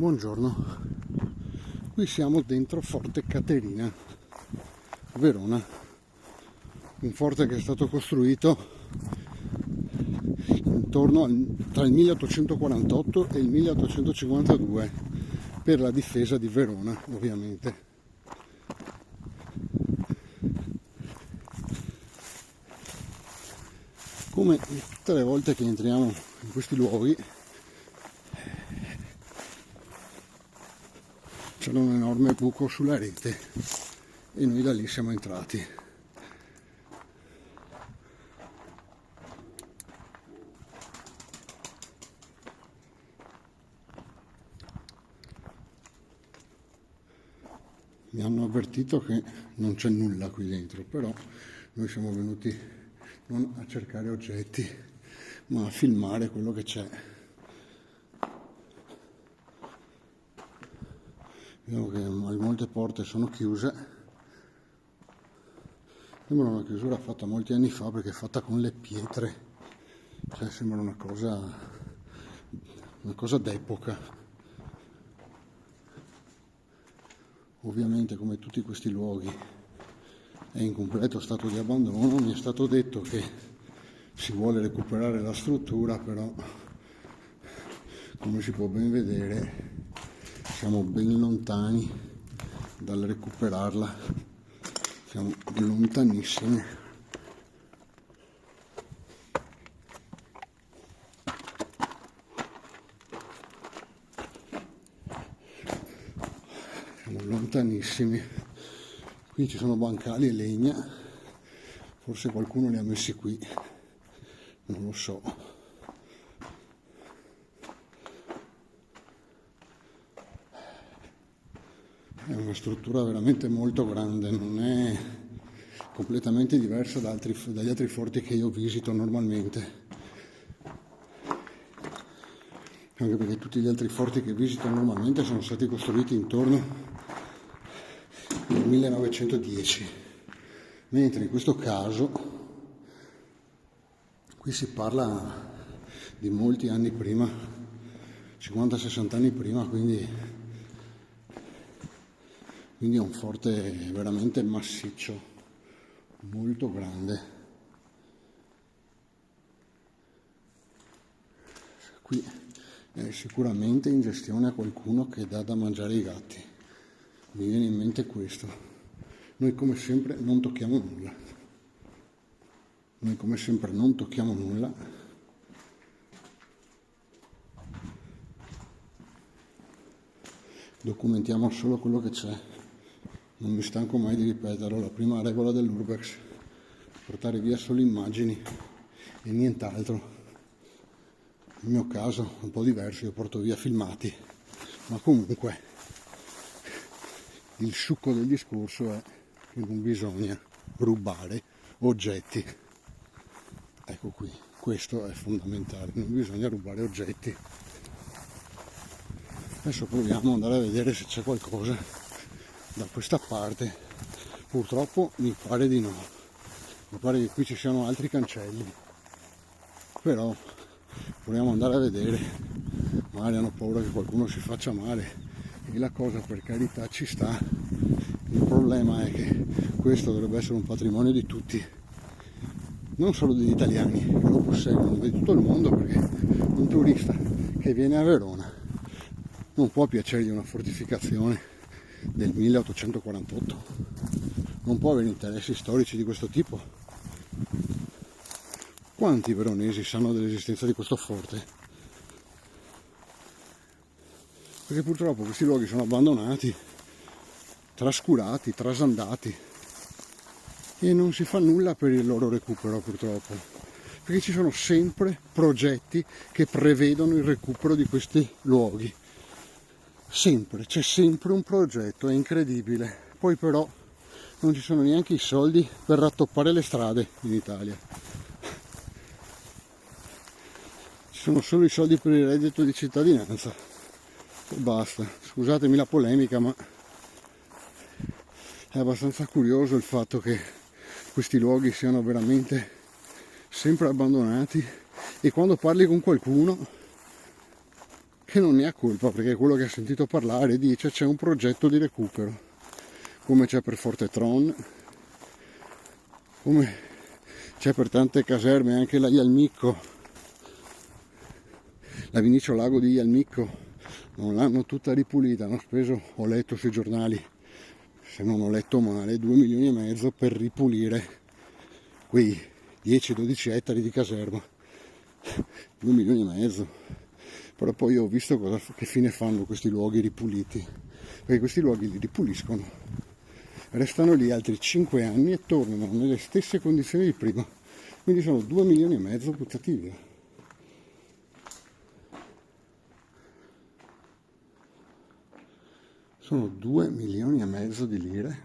Buongiorno, qui siamo dentro Forte Caterina, Verona, un forte che è stato costruito tra il 1848 e il 1852 per la difesa di Verona, ovviamente. Come tutte le volte che entriamo in questi luoghi c'era un enorme buco sulla rete e noi da lì siamo entrati. Mi hanno avvertito che non c'è nulla qui dentro, però noi siamo venuti non a cercare oggetti, ma a filmare quello che c'è. Vediamo che molte porte sono chiuse. Sembra una chiusura fatta molti anni fa perché è fatta con le pietre, cioè sembra una cosa d'epoca. Ovviamente, come tutti questi luoghi, è in completo stato di abbandono. Mi è stato detto che si vuole recuperare la struttura, però come si può ben vedere siamo ben lontani dal recuperarla, siamo lontanissimi. Siamo lontanissimi. Qui ci sono bancali e legna, forse qualcuno li ha messi qui, non lo so. È una struttura veramente molto grande, non è completamente diversa dagli altri forti che io visito normalmente. Anche perché tutti gli altri forti che visito normalmente sono stati costruiti intorno al 1910, mentre in questo caso qui si parla di molti anni prima, 50-60 anni prima, quindi è un forte veramente massiccio, molto grande. Qui è sicuramente in gestione a qualcuno che dà da mangiare ai gatti. Mi viene in mente questo. Noi come sempre non tocchiamo nulla. Documentiamo solo quello che c'è. Non mi stanco mai di ripeterlo, la prima regola dell'Urbex, portare via solo immagini e nient'altro. Nel mio caso è un po' diverso, io porto via filmati, ma comunque il succo del discorso è che non bisogna rubare oggetti. Ecco qui, questo è fondamentale, non bisogna rubare oggetti. Adesso proviamo ad andare a vedere se c'è qualcosa da questa parte. Purtroppo mi pare di no, mi pare che qui ci siano altri cancelli, però vogliamo andare a vedere, magari hanno paura che qualcuno si faccia male e la cosa, per carità, ci sta. Il problema è che questo dovrebbe essere un patrimonio di tutti, non solo degli italiani che lo posseggono, di tutto il mondo, perché un turista che viene a Verona non può piacergli una fortificazione del 1848, non può avere interessi storici di questo tipo. Quanti veronesi sanno dell'esistenza di questo forte? Perché purtroppo questi luoghi sono abbandonati, trascurati, trasandati e non si fa nulla per il loro recupero, purtroppo, perché ci sono sempre progetti che prevedono il recupero di questi luoghi. Sempre, c'è sempre un progetto, è incredibile. Poi però non ci sono neanche i soldi per rattoppare le strade in Italia. Ci sono solo i soldi per il reddito di cittadinanza e basta. Scusatemi la polemica, ma è abbastanza curioso il fatto che questi luoghi siano veramente sempre abbandonati, e quando parli con qualcuno che non ne ha colpa, perché quello che ha sentito parlare dice c'è un progetto di recupero, come c'è per Fortetron, come c'è per tante caserme, anche la Ialmicco, la Vinicio Lago di Ialmicco, non l'hanno tutta ripulita, hanno speso, ho letto sui giornali, se non ho letto male, 2,5 milioni per ripulire quei 10-12 ettari di caserma. 2,5 milioni. Però poi ho visto che fine fanno questi luoghi ripuliti, perché questi luoghi li ripuliscono, restano lì altri 5 anni e tornano nelle stesse condizioni di prima, quindi sono 2,5 milioni buttati via. Sono 2,5 milioni di lire,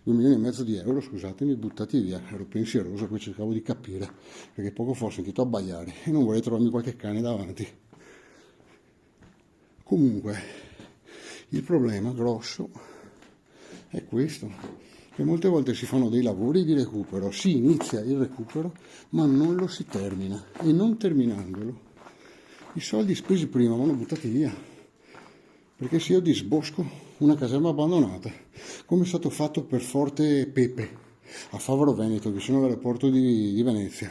2,5 milioni di euro, scusatemi, buttati via. Ero pensieroso, poi cercavo di capire, perché poco fa ho sentito abbaiare e non vorrei trovarmi qualche cane davanti. Comunque, il problema grosso è questo, che molte volte si fanno dei lavori di recupero, si inizia il recupero, ma non lo si termina, e non terminandolo, i soldi spesi prima vanno buttati via. Perché se io disbosco una caserma abbandonata, come è stato fatto per Forte Pepe, a Favaro Veneto, vicino all'aeroporto di Venezia.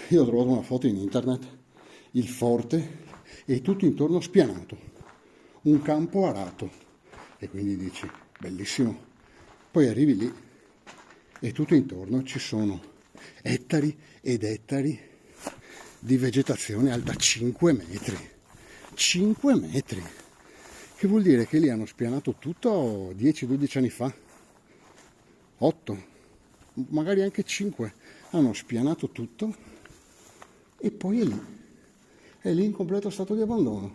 Io ho trovato una foto in internet, il forte e tutto intorno spianato, un campo arato, e quindi dici, bellissimo. Poi arrivi lì e tutto intorno ci sono ettari ed ettari di vegetazione alta 5 metri. 5 metri! Che vuol dire che lì hanno spianato tutto 10-12 anni fa, 8, magari anche 5, hanno spianato tutto e poi è lì in completo stato di abbandono.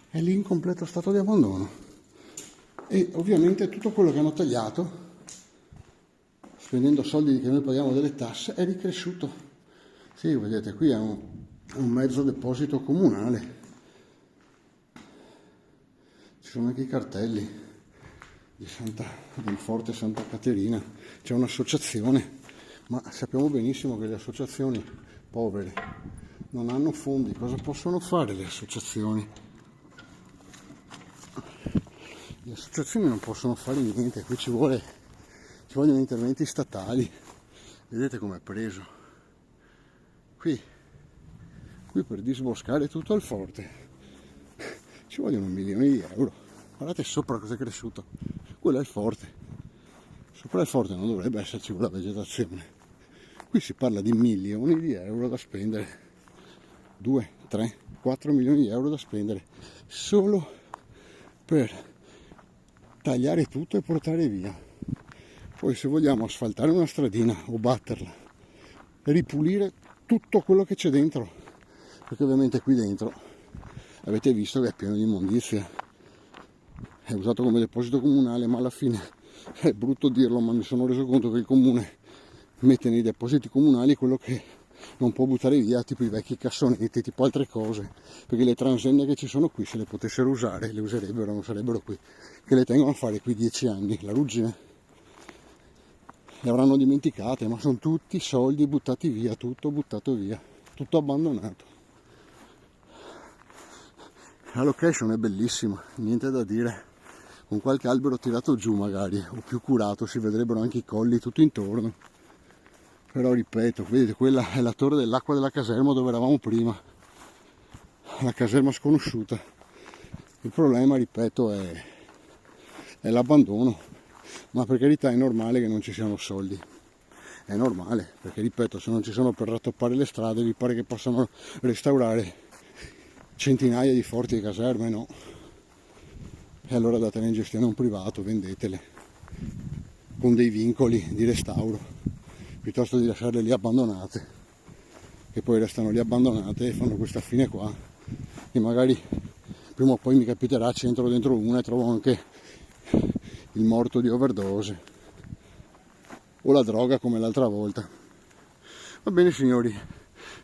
È lì in completo stato di abbandono. E ovviamente tutto quello che hanno tagliato, spendendo soldi che noi paghiamo delle tasse, è ricresciuto. Sì, vedete, qui è un mezzo deposito comunale, ci sono anche i cartelli del Forte Santa Caterina, c'è un'associazione, ma sappiamo benissimo che le associazioni povere non hanno fondi. Cosa possono fare le associazioni? Le associazioni non possono fare niente, qui ci vogliono interventi statali. Vedete com'è preso qui per disboscare tutto il forte ci vogliono milioni di euro. Guardate sopra cosa è cresciuto, quello è il forte, sopra il forte non dovrebbe esserci quella vegetazione. Qui si parla di milioni di euro da spendere, 2, 3, 4 milioni di euro da spendere solo per tagliare tutto e portare via. Poi se vogliamo asfaltare una stradina o batterla, ripulire tutto quello che c'è dentro, perché ovviamente qui dentro avete visto che è pieno di immondizia, è usato come deposito comunale, ma alla fine è brutto dirlo, ma mi sono reso conto che il comune mette nei depositi comunali quello che non può buttare via, tipo i vecchi cassonetti, tipo altre cose, perché le transenne che ci sono qui, se le potessero usare, le userebbero, non sarebbero qui, che le tengono a fare qui 10 anni, la ruggine. Le avranno dimenticate, ma sono tutti soldi buttati via, tutto buttato via, tutto abbandonato. La location è bellissima, niente da dire, con qualche albero tirato giù magari, o più curato, si vedrebbero anche i colli tutto intorno. Però ripeto, vedete, quella è la torre dell'acqua della caserma dove eravamo prima, la caserma sconosciuta. Il problema, ripeto, è l'abbandono, ma per carità è normale che non ci siano soldi. È normale, perché ripeto, se non ci sono per rattoppare le strade, vi pare che possano restaurare centinaia di forti di caserme? No. E allora datele in gestione a un privato, vendetele con dei vincoli di restauro, piuttosto di lasciarle lì abbandonate, che poi restano lì abbandonate e fanno questa fine qua, e magari prima o poi mi capiterà, ci entro dentro una e trovo anche il morto di overdose o la droga come l'altra volta. Va bene signori,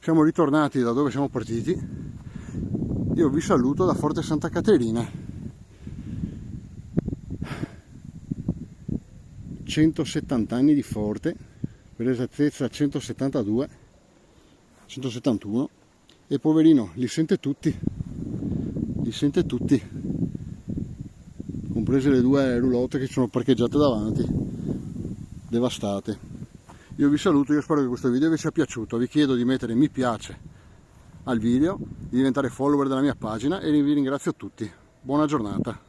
siamo ritornati da dove siamo partiti. Io vi saluto da Forte Santa Caterina. 170 anni di forte, per esattezza 172, 171, e poverino li sente tutti, comprese le due roulotte che ci sono parcheggiate davanti, devastate. Io vi saluto, io spero che questo video vi sia piaciuto, vi chiedo di mettere mi piace al video, di diventare follower della mia pagina e vi ringrazio tutti. Buona giornata.